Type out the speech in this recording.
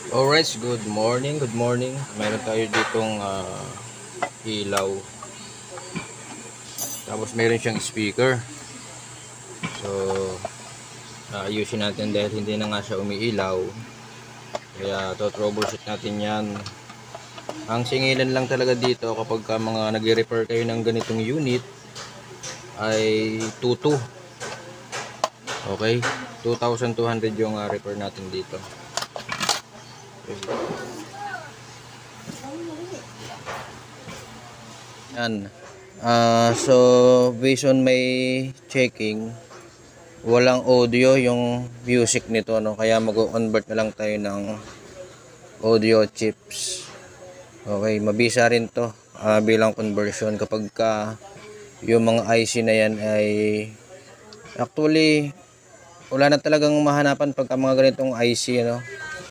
Alright, good morning, good morning. Meron tayo ditong ilaw. Tapos meron siyang speaker. So, ayusin natin dahil hindi na nga siya umiilaw. Kaya troubleshoot natin yan. Ang singilan lang talaga dito kapag mga nagre-repair kayo ng ganitong unit ay 22. Okay? 2,200 yung repair natin dito. Yan. So based on my checking, walang audio yung music nito, no? Kaya mag-convert na lang tayo ng audio chips. Okay, mabisa rin to bilang conversion kapag yung mga IC na yan ay actually wala na talagang mahanapan pagka mga ganitong IC, no?